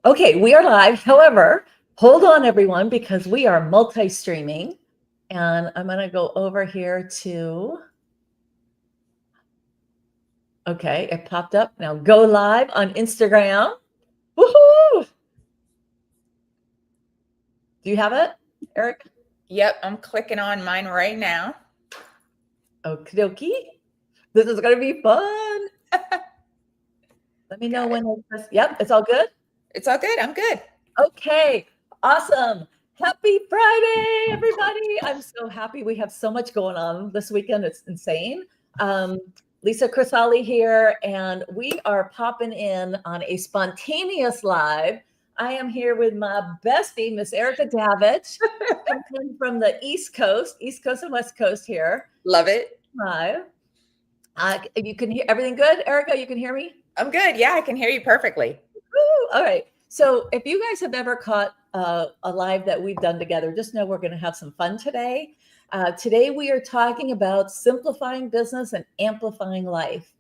Okay, we are live. However, hold on everyone, because we are multi-streaming. And I'm going to go over here to, okay, it popped up. Now go live on Instagram. Woohoo! Do you have it, Eric? Yep, I'm clicking on mine right now. Okie dokie. This is going to be fun. Let me know when it's, yep, it's all good. It's all good. I'm good. Okay, awesome. Happy Friday, everybody. I'm so happy. We have so much going on this weekend. It's insane. Lisa Crisali here, and we are popping in on a spontaneous live. I am here with my bestie, Miss Erika Davitch, coming from the East Coast and West Coast here. Love it. Live. You can hear everything good, Erika? You can hear me? I'm good. Yeah, I can hear you perfectly. Woo! All right. So if you guys have ever caught a live that we've done together, just know we're going to have some fun today. Today we are talking about simplifying business and amplifying life.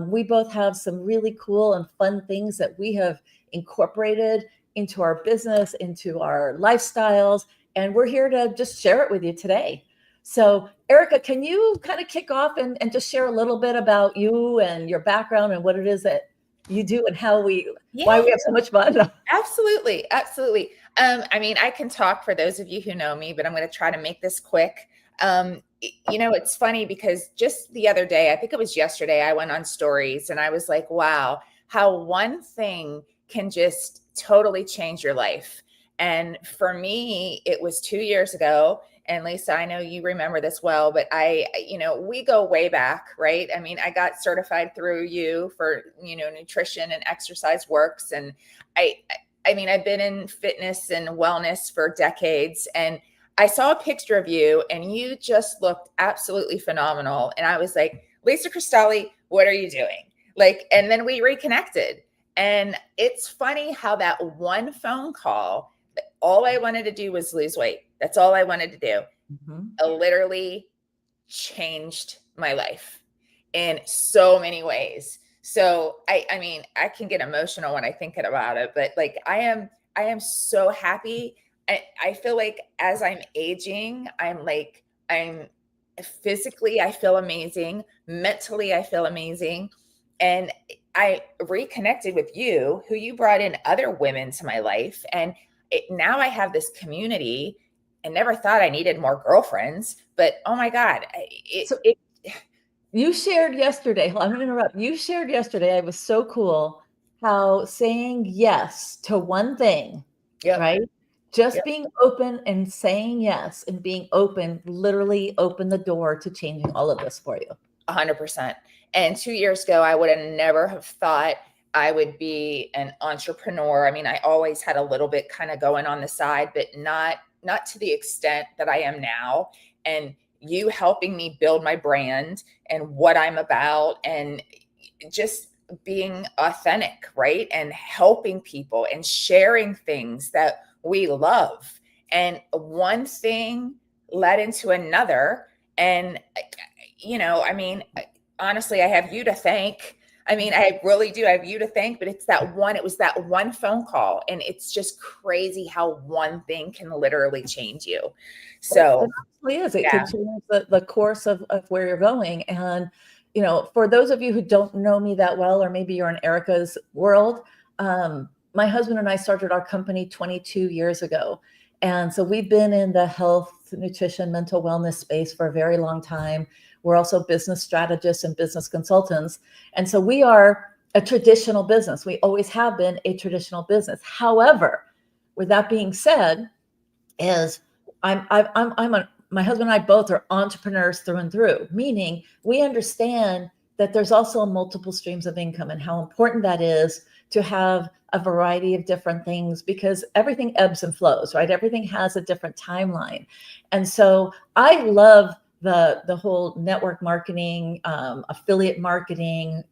We both have some really cool and fun things that we have incorporated into our business, into our lifestyles, and we're here to just share it with you today. So, Erika, can you kind of kick off and just share a little bit about you and your background and what it is that you do and why we have so much fun? Absolutely. Absolutely. I mean, I can talk for those of you who know me, but I'm going to try to make this quick. It's funny because just the other day, I think it was yesterday, I went on stories and I was like, wow, how one thing can just totally change your life. And for me, it was 2 years ago. And Lisa, I know you remember this well, but we go way back, right? I mean, I got certified through you for, nutrition and exercise works. And I mean, I've been in fitness and wellness for decades, and I saw a picture of you and you just looked absolutely phenomenal. And I was like, Lisa Cristalli, what are you doing? And then we reconnected. And it's funny how that one phone call, all I wanted to do was lose weight. That's all I wanted to do. Mm-hmm. It literally changed my life in so many ways. So I mean, I can get emotional when I think about it, but I am so happy. I feel like as I'm aging, I'm physically, I feel amazing. Mentally, I feel amazing. And I reconnected with you, who you brought in other women to my life. And now I have this community. I never thought I needed more girlfriends, but oh my God. You shared yesterday, I'm going to interrupt. You shared yesterday, it was so cool how saying yes to one thing, Yep. right? Just being open and saying yes and being open literally opened the door to changing all of this for you. 100%. And 2 years ago, I would have never have thought I would be an entrepreneur. I mean, I always had a little bit kind of going on the side, but not to the extent that I am now. And you helping me build my brand and what I'm about, and just being authentic, right? And helping people and sharing things that we love. And one thing led into another. And, I mean, honestly, I have you to thank. I mean, I really do. I have you to thank, but it was that one phone call. And it's just crazy how one thing can literally change you. So it absolutely is. It can change the course of where you're going. And, for those of you who don't know me that well, or maybe you're in Erika's world, my husband and I started our company 22 years ago. And so we've been in the health, nutrition, mental wellness space for a very long time. We're also business strategists and business consultants. And so we are a traditional business. We always have been a traditional business. However, with that being said, my husband and I both are entrepreneurs through and through, meaning we understand that there's also multiple streams of income and how important that is to have a variety of different things, because everything ebbs and flows, right? Everything has a different timeline. And so I love the whole network marketing, affiliate marketing,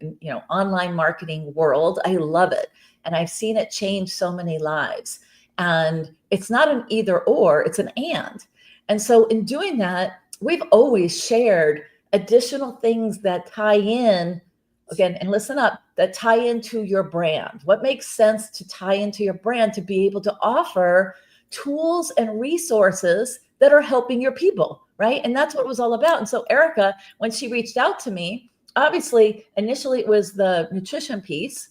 online marketing world. I love it. And I've seen it change so many lives. And it's not an either or, it's an and. And so in doing that, we've always shared additional things that tie in again, and listen up, that tie into your brand. What makes sense to tie into your brand to be able to offer tools and resources that are helping your people, right? And that's what it was all about. And so Erika, when she reached out to me, obviously, initially it was the nutrition piece.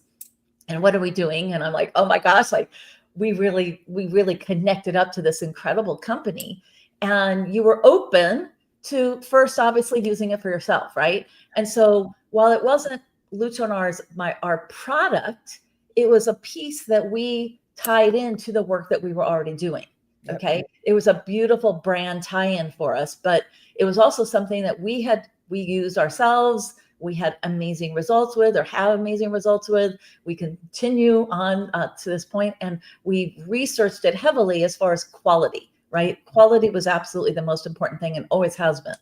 And what are we doing? And I'm like, oh my gosh, like we really connected up to this incredible company. And you were open to first obviously using it for yourself, right? And so while it wasn't Luchonar's our product, it was a piece that we tied into the work that we were already doing. Yep. Okay. It was a beautiful brand tie-in for us, but it was also something that we used ourselves. We had amazing results with, or have amazing results with. We continue on to this point, and we researched it heavily as far as quality, right? Quality was absolutely the most important thing and always has been.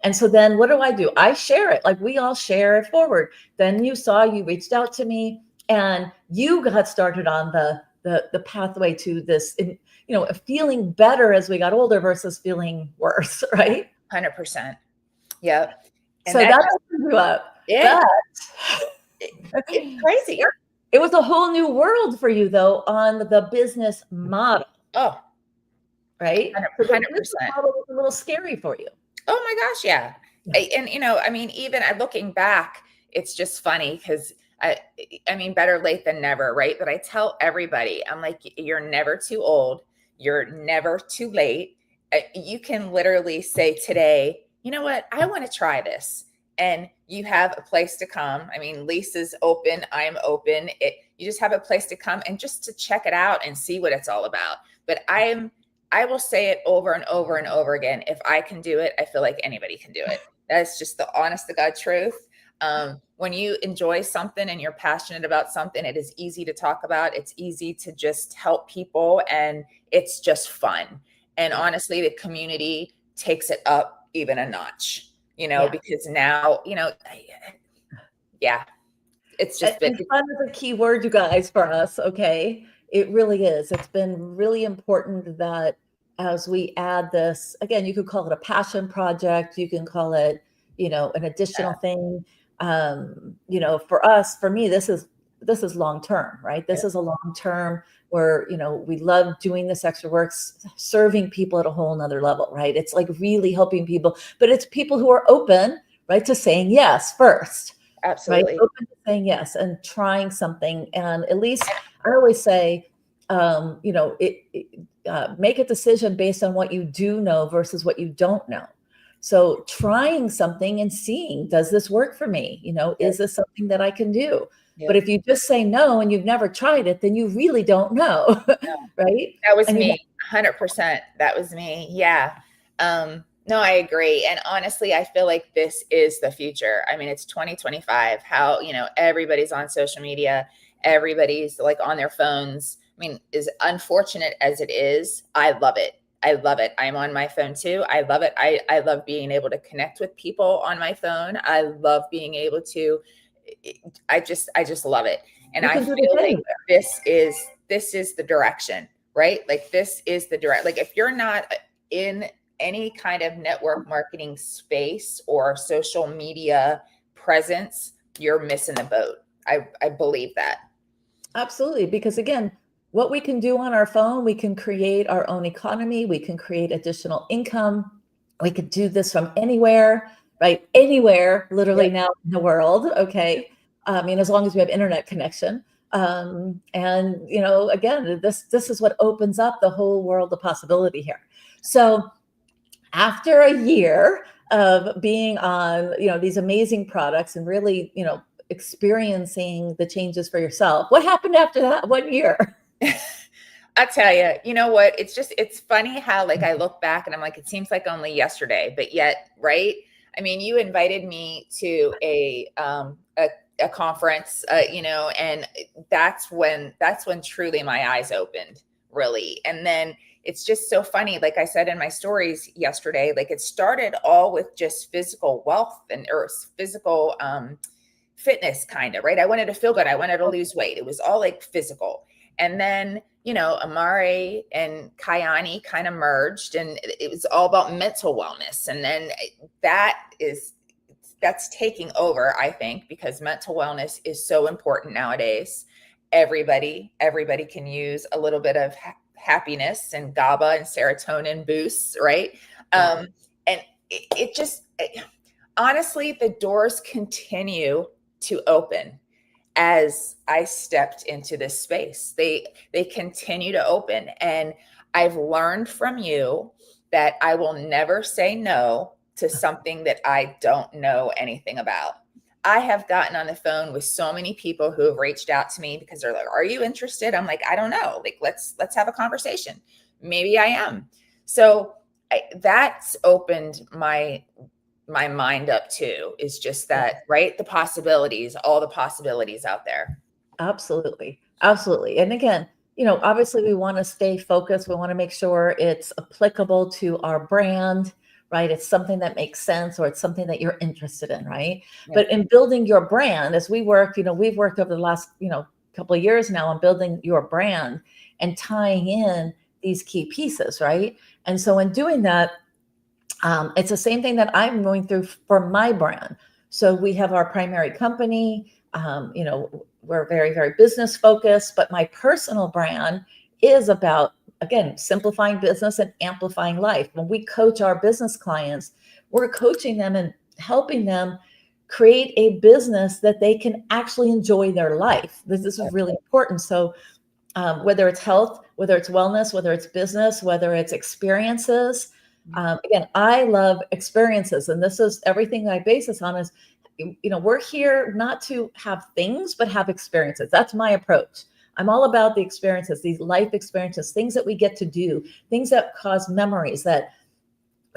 And so then what do? I share it. Like we all share it forward. Then you reached out to me and you got started on the pathway to this, feeling better as we got older versus feeling worse, right? 100%. Yep. And so that opened you up. Yeah. It's crazy. It was a whole new world for you, though, on the business model. Oh, right. 100%. Model was a little scary for you. Oh my gosh, yeah. And even looking back, it's just funny because better late than never, right? But I tell everybody, I'm like, you're never too old. You're never too late. You can literally say today, you know what? I want to try this. And you have a place to come. Lisa's open. I'm open. You just have a place to come and just to check it out and see what it's all about. But I will say it over and over and over again. If I can do it, I feel like anybody can do it. That's just the honest to God truth. When you enjoy something and you're passionate about something, it is easy to talk about. It's easy to just help people, and it's just fun. And honestly, the community takes it up even a notch, because now, it's just been fun is a key word, you guys, for us. Okay. It really is. It's been really important that as we add this, again, you could call it a passion project. You can call it, an additional thing. For me, this is long-term, right? This is a long-term where, we love doing this extra work, serving people at a whole nother level, right? It's like really helping people, but it's people who are open, right, to saying yes first. Absolutely. Right? Open to saying yes and trying something. And at least I always say, make a decision based on what you do know versus what you don't know. So trying something and seeing, does this work for me? Is this something that I can do? Yep. But if you just say no and you've never tried it, then you really don't know, right? That was me, 100%. That was me. Yeah. No, I agree. And honestly, I feel like this is the future. It's 2025, how, everybody's on social media, everybody's like on their phones. As unfortunate as it is, I love it. I love it. I'm on my phone too. I love it. I love being able to connect with people on my phone. I love being able to, I just love it. And I feel like this is the direction, right? Like this is the direct, like if you're not in any kind of network marketing space or social media presence, you're missing the boat. I believe that. Absolutely. Because again, what we can do on our phone, we can create our own economy. We can create additional income. We could do this from anywhere, right? Anywhere, literally now in the world. Okay. As long as we have internet connection. And again, this is what opens up the whole world of possibility here. So after a year of being on, these amazing products and really, experiencing the changes for yourself, what happened after that 1 year? I tell you, you know what? It's funny how like I look back and I'm like, it seems like only yesterday, but yet, right? You invited me to a conference, and that's when truly my eyes opened, really. And then it's just so funny. Like I said in my stories yesterday, like it started all with just physical wealth or physical fitness kind of, right? I wanted to feel good. I wanted to lose weight. It was all like physical. And then, Amare and Kayani kind of merged and it was all about mental wellness. And then that's taking over, I think, because mental wellness is so important nowadays. Everybody can use a little bit of happiness and GABA and serotonin boosts, right? Yeah. And it just, honestly, the doors continue to open as I stepped into this space. They continue to open, and I've learned from you that I will never say no to something that I don't know anything about. I have gotten on the phone with so many people who have reached out to me because they're like, "Are you interested?" I'm like, "I don't know. Like, let's have a conversation. Maybe I am." So that's opened my mind up too, is just that, right? The possibilities, all the possibilities out there. Absolutely. Absolutely. And again, obviously we want to stay focused. We want to make sure it's applicable to our brand, right? It's something that makes sense, or it's something that you're interested in, right? Yeah. But in building your brand, as we work, we've worked over the last, couple of years now on building your brand and tying in these key pieces, right? And so in doing that, it's the same thing that I'm going through for my brand. So we have our primary company. We're very, very business focused, but my personal brand is about, again, simplifying business and amplifying life. When we coach our business clients, we're coaching them and helping them create a business that they can actually enjoy their life. This is really important. So whether it's health, whether it's wellness, whether it's business, whether it's experiences. Again, I love experiences, and this is everything I base this on is, we're here not to have things, but have experiences. That's my approach. I'm all about the experiences, these life experiences, things that we get to do, things that cause memories that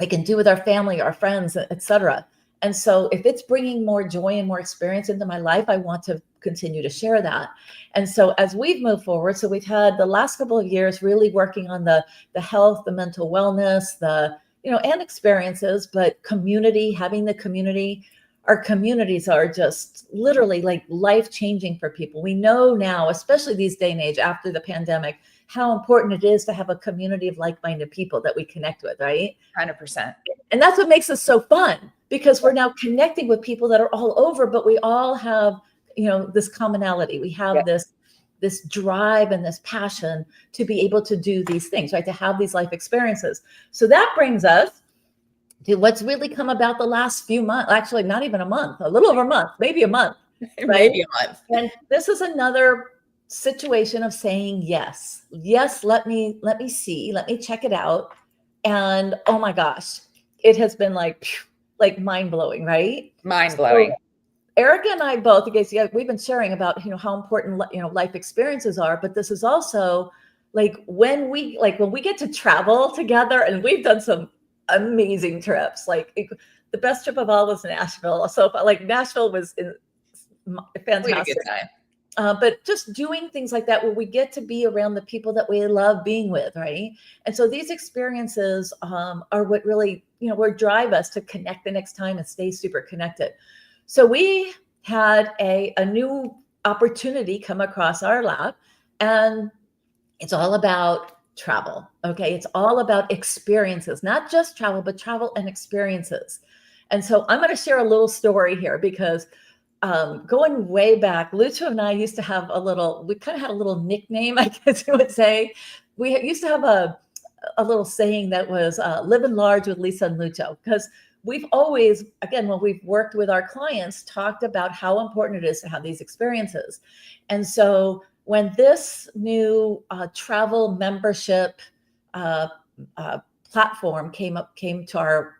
we can do with our family, our friends, etc. And so if it's bringing more joy and more experience into my life, I want to continue to share that. And so as we've moved forward, so we've had the last couple of years really working on the health, the mental wellness, and experiences, but community, having the community. Our communities are just literally like life-changing for people. We know now, especially these day and age after the pandemic, how important it is to have a community of like-minded people that we connect with, right? 100%. And that's what makes us so fun, because we're now connecting with people that are all over, but we all have, this commonality. We have this drive and this passion to be able to do these things, right? To have these life experiences. So that brings us to what's really come about the last few months, actually not even a month, a little over a month, maybe a month, right? Maybe a month. And this is another situation of saying yes. Yes, let me see, let me check it out. And oh my gosh, it has been like mind-blowing, right? Mind-blowing. So, Erika and I both, we've been sharing about, how important, life experiences are, but this is also when we get to travel together, and we've done some amazing trips. The best trip of all was Nashville. So Nashville was fantastic. Really good time. But just doing things like that where we get to be around the people that we love being with, right? And so these experiences are what really, what drive us to connect the next time and stay super connected. So we had a new opportunity come across our lap, and it's all about travel. Okay. It's all about experiences, not just travel, but travel and experiences. And so I'm going to share a little story here, because going way back, Lucho and I used to have we kind of had a little nickname, I guess you would say. We used to have a little saying that was living large with Lisa and Lucho, because we've always, again, when we've worked with our clients, talked about how important it is to have these experiences. And so when this new travel membership platform came to our,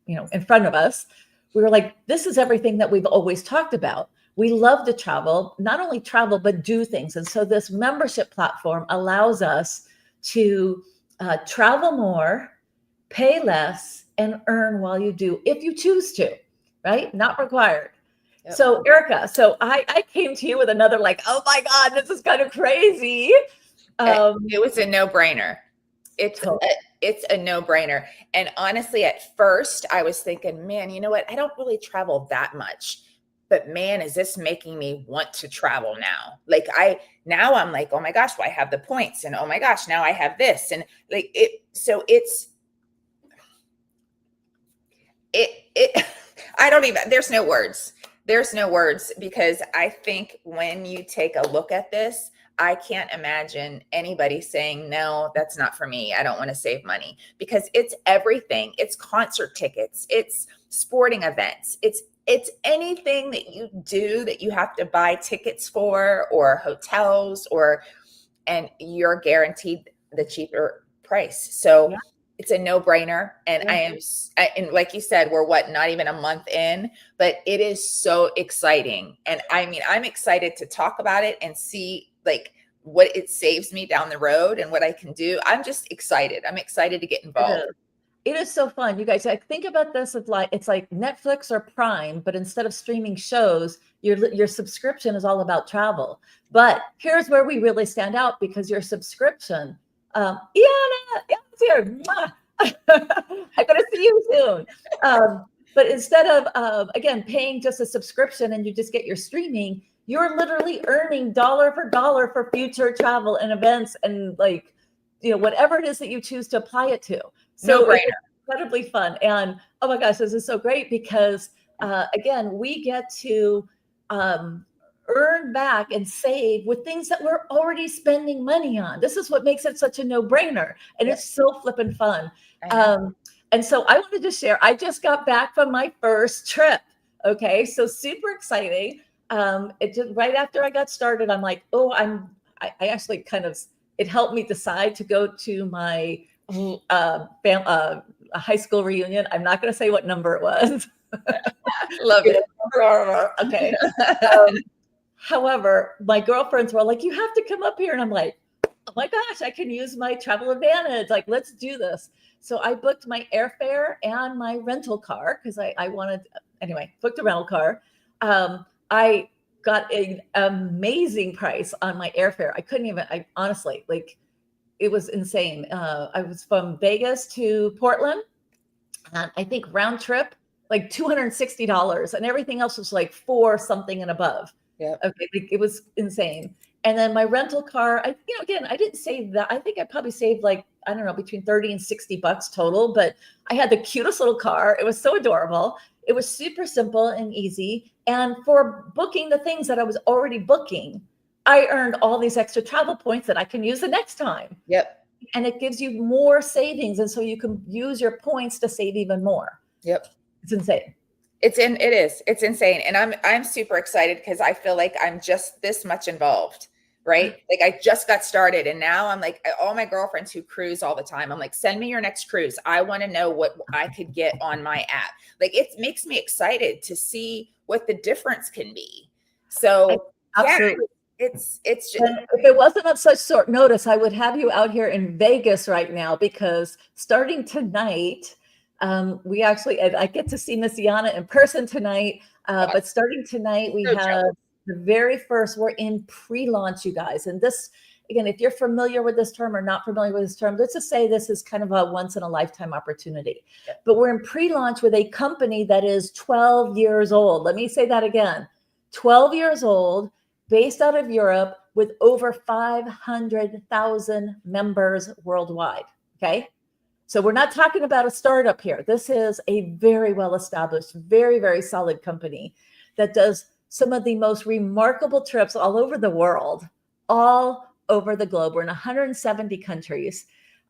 in front of us, we were like, this is everything that we've always talked about. We love to travel, not only travel, but do things. And so this membership platform allows us to travel more, pay less, and earn while you do, if you choose to, right? Not required. Yep. So Erika, I came to you with another oh my God, this is kind of crazy. It was a no-brainer. It's a no-brainer. And honestly, at first I was thinking, man, you know what? I don't really travel that much, but man, is this making me want to travel now? Now I'm like, oh my gosh, well, I have the points, and oh my gosh, now I have this. And I don't even, there's no words. There's no words, because I think when you take a look at this, I can't imagine anybody saying, no, that's not for me. I don't want to save money, because it's everything. It's concert tickets. It's sporting events. It's anything that you do that you have to buy tickets for, or hotels, and you're guaranteed the cheaper price. So Yeah. it's a no-brainer. And Yeah. and like you said, we're not even a month in, but it is so exciting. And I mean, I'm excited to talk about it and see like what it saves me down the road and what I can do. I'm just excited. I'm excited to get It involved. is. It is so fun. You guys, like, think about this as like it's like Netflix or Prime, but instead of streaming shows, your subscription is all about travel. But here's where we really stand out, because your subscription, Iana's here. Mwah. I'm gonna see you soon. But instead of again paying just a subscription and you just get your streaming, you're literally earning dollar for dollar for future travel and events and like whatever it is that you choose to apply it to. No So it's brainer. incredibly fun. And oh my gosh, this is so great because again, we get to earn back and save with things that we're already spending money on. This is what makes it such a no-brainer. And Yep. it's so flippin' fun. I know. And so I wanted to share, I just got back from my first trip. Okay. So super exciting. It just right after I got started, I'm like, oh, I actually kind of, it helped me decide to go to my a high school reunion. I'm not going to say what number it was. Love it. Okay. However, my girlfriends were like, you have to come up here. And I'm like, oh my gosh, I can use my travel advantage. Like, let's do this. So I booked my airfare and my rental car because I wanted, anyway, booked a rental car. I got an amazing price on my airfare. I couldn't even, I honestly, like, it was insane. I was from Vegas to Portland, and I think round trip, like $260, and everything else was like four something and above. Yeah. Okay, like, it was insane. And then my rental car, again, I didn't save that. I think I probably saved like, I don't know, between 30 and $60 total, but I had the cutest little car. It was so adorable. It was super simple and easy. And for booking the things that I was already booking, I earned all these extra travel points that I can use the next time. Yep. And it gives you more savings. And so you can use your points to save even more. Yep. It's insane. It's insane. And I'm super excited because I feel like I'm just this much involved, right? Like I just got started and now I'm like, all my girlfriends who cruise all the time, I'm like, send me your next cruise. I want to know what I could get on my app. Like it makes me excited to see what the difference can be. So Absolutely. it's just, and if it wasn't on such short notice, I would have you out here in Vegas right now, because starting tonight, I get to see Miss Yana in person tonight. But starting tonight, we have the very first, we're in pre-launch, you guys. And this, again, if you're familiar with this term or not familiar with this term, let's just say this is kind of a once in a lifetime opportunity. But we're in pre-launch with a company that is 12 years old. Let me say that again. 12 years old, based out of Europe, with over 500,000 members worldwide. Okay. So we're not talking about a startup here. This is a very well-established, very, very solid company that does some of the most remarkable trips all over the world, all over the globe. We're in 170 countries.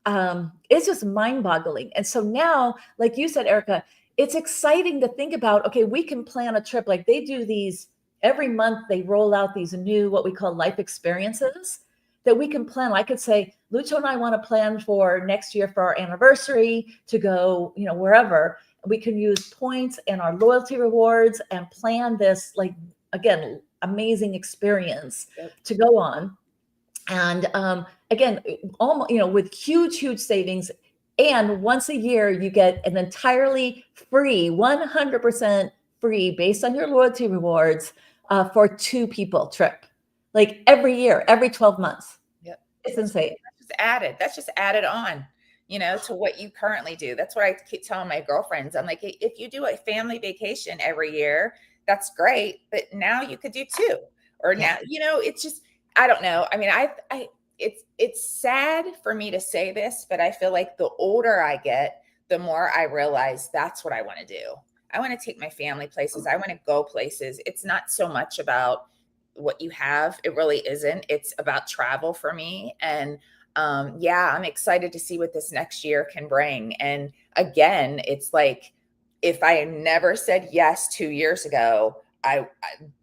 It's just mind-boggling. And so now, like you said, Erika, it's exciting to think about, okay, we can plan a trip. Like they do these every month, they roll out these new, what we call life experiences that we can plan. I could say, Lucho and I want to plan for next year for our anniversary to go, wherever. We can use points and our loyalty rewards and plan this, like, again, amazing experience to go on. And again, almost, with huge, huge savings. And once a year, you get an entirely free, 100% free, based on your loyalty rewards, for 2 people trip. Like every year, every 12 months. Yep. It's insane. That's just added on, to what you currently do. That's what I keep telling my girlfriends. I'm like, if you do a family vacation every year, that's great. But now you could do 2, or now, it's just, I don't know. I mean, it's sad for me to say this, but I feel like the older I get, the more I realize that's what I want to do. I want to take my family places. I want to go places. It's not so much about what you have. It really isn't. It's about travel for me. And yeah, I'm excited to see what this next year can bring. And again, it's like, if I had never said yes 2 years ago,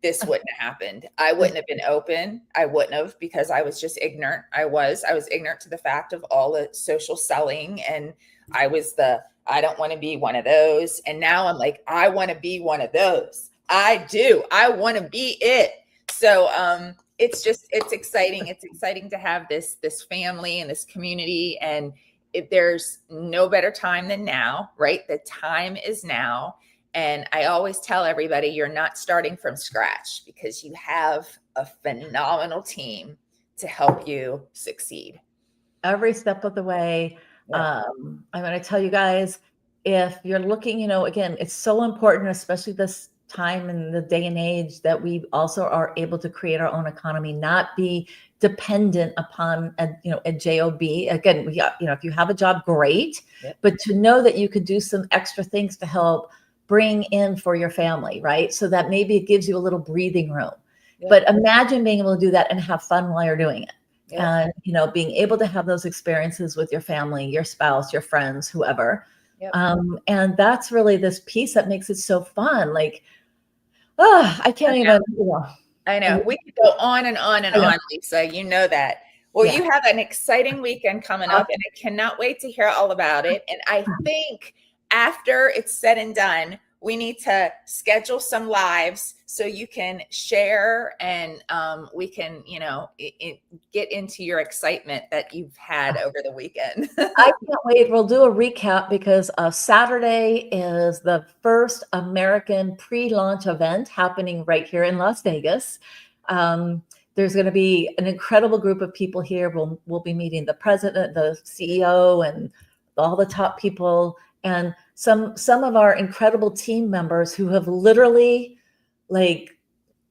this wouldn't have happened. I wouldn't have been open. I wouldn't have, because I was just ignorant. I was ignorant to the fact of all the social selling, and I don't want to be one of those. And now I'm like, I want to be one of those. I do. I want to be it. So it's exciting. It's exciting to have this family and this community. And if there's no better time than now, right? The time is now. And I always tell everybody, you're not starting from scratch, because you have a phenomenal team to help you succeed every step of the way. Yeah. I'm going to tell you guys, if you're looking, again, it's so important, especially this time in the day and age, that we also are able to create our own economy, not be dependent upon a job. Again, if you have a job, great. Yep. But to know that you could do some extra things to help bring in for your family, right? So that maybe it gives you a little breathing room. Yep. But imagine being able to do that and have fun while you're doing it. Yep. And being able to have those experiences with your family, your spouse, your friends, whoever. Yep. And that's really this piece that makes it so fun. Like, I can't even. I know. We could go on and on and on, Lisa. You know that. Well, you have an exciting weekend coming up, and I cannot wait to hear all about it. And I think after it's said and done, we need to schedule some lives so you can share, and we can, get into your excitement that you've had over the weekend. I can't wait. We'll do a recap, because Saturday is the first American pre-launch event happening right here in Las Vegas. There's going to be an incredible group of people here. We'll be meeting the president, the CEO, and all the top people, and some of our incredible team members who have literally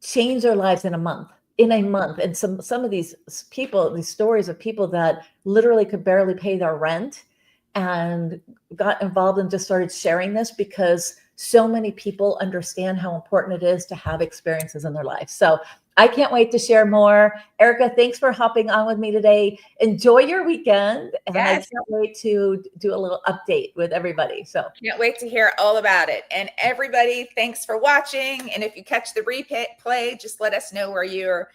changed their lives in a month. And some of these people, these stories of people that literally could barely pay their rent and got involved and just started sharing this, because so many people understand how important it is to have experiences in their life. So I can't wait to share more. Erika, thanks for hopping on with me today. Enjoy your weekend. And I can't wait to do a little update with everybody. So can't wait to hear all about it. And everybody, thanks for watching. And if you catch the replay, just let us know where you're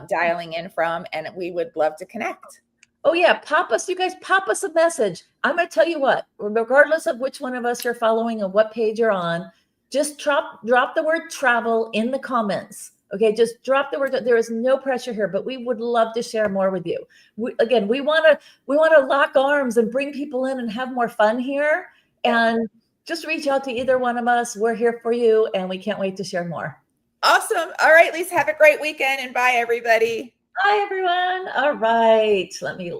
dialing in from, and we would love to connect. Oh yeah, you guys pop us a message. I'm going to tell you what, regardless of which one of us you're following and what page you're on, just drop the word travel in the comments. Okay, just drop the word. There is no pressure here, but we would love to share more with you. We want to lock arms and bring people in and have more fun here. And just reach out to either one of us. We're here for you, and we can't wait to share more. Awesome. All right, Lisa, have a great weekend, and bye, everybody. Bye, everyone. All right, let me